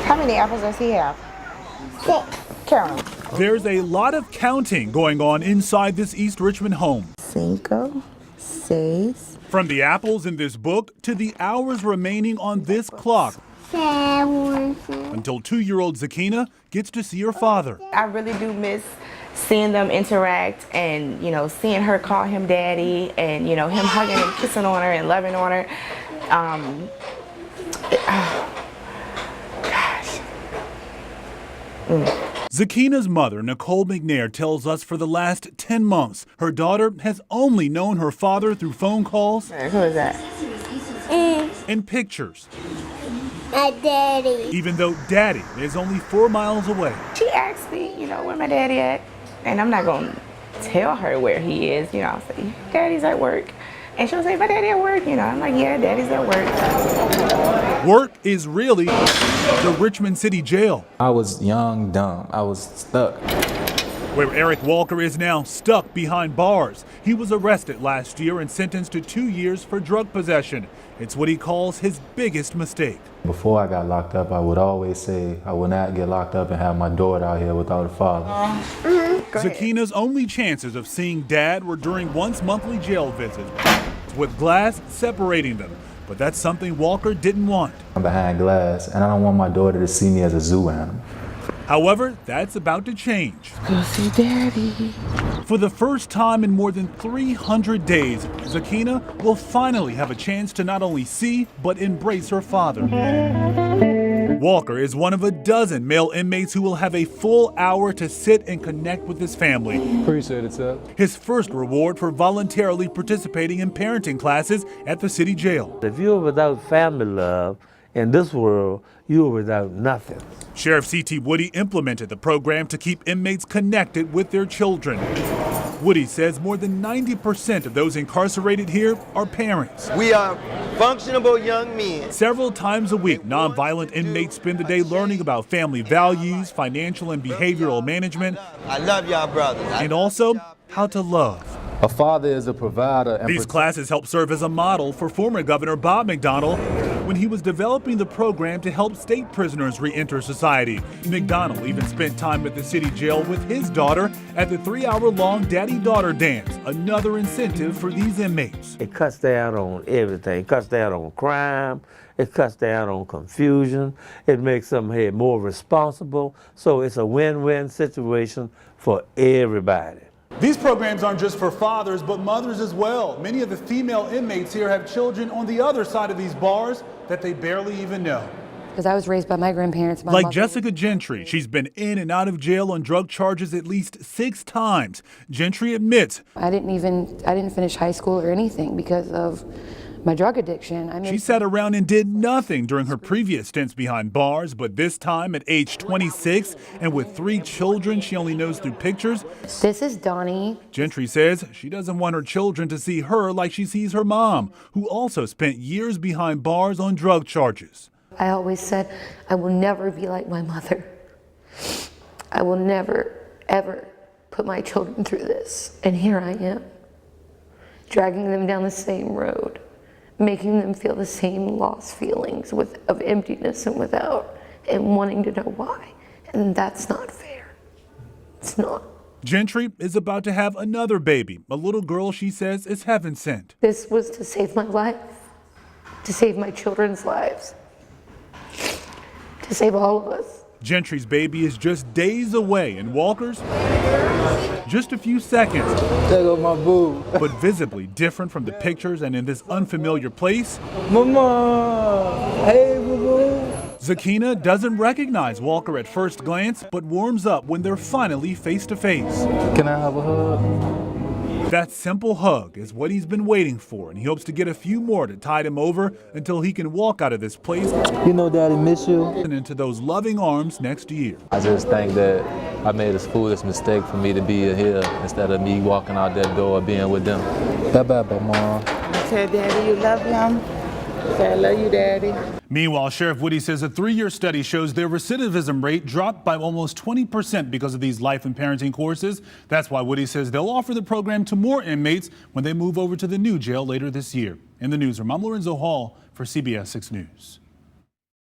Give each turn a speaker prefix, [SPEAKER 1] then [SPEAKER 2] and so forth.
[SPEAKER 1] How many apples does he have? 6. Count them.
[SPEAKER 2] There's a lot of counting going on inside this East Richmond home.
[SPEAKER 1] 5, 6.
[SPEAKER 2] From the apples in this book to the hours remaining on this clock.
[SPEAKER 3] 7.
[SPEAKER 2] Until 2-year-old Zakina gets to see her father.
[SPEAKER 1] I really do miss seeing them interact and, seeing her call him daddy and, him hugging and kissing on her and loving on her. Gosh.
[SPEAKER 2] Zakina's mother, Nicole McNair, tells us for the last 10 months, her daughter has only known her father through phone calls.
[SPEAKER 1] Who is that?
[SPEAKER 2] And pictures.
[SPEAKER 3] My daddy.
[SPEAKER 2] Even though daddy is only 4 miles away.
[SPEAKER 1] She asked me, where my daddy at? And I'm not going to tell her where he is. I'll say, daddy's at work. And she'll say, my daddy at work. I'm like, yeah, daddy's at work.
[SPEAKER 2] Work is really the Richmond City Jail.
[SPEAKER 4] I was young, dumb. I was stuck.
[SPEAKER 2] Where Eric Walker is now stuck behind bars. He was arrested last year and sentenced to 2 years for drug possession. It's what he calls his biggest mistake.
[SPEAKER 4] Before I got locked up, I would always say I would not get locked up and have my daughter out here without a father.
[SPEAKER 2] Zakina's only chances of seeing dad were during once monthly jail visits, with glass separating them. But that's something Walker didn't want.
[SPEAKER 4] I'm behind glass, and I don't want my daughter to see me as a zoo animal.
[SPEAKER 2] However, that's about to change.
[SPEAKER 1] Go see daddy.
[SPEAKER 2] For the first time in more than 300 days, Zakina will finally have a chance to not only see, but embrace her father. Walker is one of a dozen male inmates who will have a full hour to sit and connect with his family.
[SPEAKER 4] Appreciate it, sir.
[SPEAKER 2] His first reward for voluntarily participating in parenting classes at the city jail.
[SPEAKER 5] If you're without family love in this world, you're without nothing.
[SPEAKER 2] Sheriff C.T. Woody implemented the program to keep inmates connected with their children. Woody says more than 90% of those incarcerated here are parents.
[SPEAKER 6] We are functionable young men.
[SPEAKER 2] Several times a week, nonviolent inmates spend the day learning about family values, financial and behavioral management.
[SPEAKER 6] I love y'all brothers.
[SPEAKER 2] And also how to love.
[SPEAKER 4] A father is a provider. And
[SPEAKER 2] These classes help serve as a model for former Governor Bob McDonnell when he was developing the program to help state prisoners re-enter society. McDonnell even spent time at the city jail with his daughter at the 3-hour-long daddy-daughter dance, another incentive for these inmates.
[SPEAKER 5] It cuts down on everything. It cuts down on crime. It cuts down on confusion. It makes them here more responsible. So it's a win-win situation for everybody.
[SPEAKER 2] These programs aren't just for fathers, but mothers as well. Many of the female inmates here have children on the other side of these bars that they barely even know.
[SPEAKER 7] Because I was raised by my grandparents. My
[SPEAKER 2] like
[SPEAKER 7] mother.
[SPEAKER 2] Jessica Gentry, she's been in and out of jail on drug charges at least 6 times. Gentry admits
[SPEAKER 7] I didn't finish high school or anything because of my drug addiction.
[SPEAKER 2] She sat around and did nothing during her previous stints behind bars, but this time at age 26 and with 3 children she only knows through pictures.
[SPEAKER 7] This is Donnie.
[SPEAKER 2] Gentry says she doesn't want her children to see her like she sees her mom, who also spent years behind bars on drug charges.
[SPEAKER 7] I always said, I will never be like my mother. I will never, ever put my children through this. And here I am, dragging them down the same road, making them feel the same lost feelings of emptiness and without, and wanting to know why. And that's not fair. It's not.
[SPEAKER 2] Gentry is about to have another baby, a little girl she says is heaven sent.
[SPEAKER 7] This was to save my life, to save my children's lives, to save all of us.
[SPEAKER 2] Gentry's baby is just days away, and Walker's just a few seconds.
[SPEAKER 4] There go my boo.
[SPEAKER 2] But visibly different from the pictures and in this unfamiliar place.
[SPEAKER 4] Mama, hey boo-boo.
[SPEAKER 2] Zakina doesn't recognize Walker at first glance, but warms up when they're finally face to face.
[SPEAKER 4] Can I have a hug?
[SPEAKER 2] That simple hug is what he's been waiting for, and he hopes to get a few more to tide him over until he can walk out of this place
[SPEAKER 4] You know Daddy miss you.
[SPEAKER 2] and into those loving arms next year.
[SPEAKER 4] I just think that I made a foolish mistake for me to be here instead of me walking out that door being with them. Bye-bye, Mom.
[SPEAKER 1] Tell daddy you love him. Say I love you, daddy.
[SPEAKER 2] Meanwhile, Sheriff Woody says a 3-year study shows their recidivism rate dropped by almost 20% because of these life and parenting courses. That's why Woody says they'll offer the program to more inmates when they move over to the new jail later this year. In the newsroom, I'm Lorenzo Hall for CBS 6 News.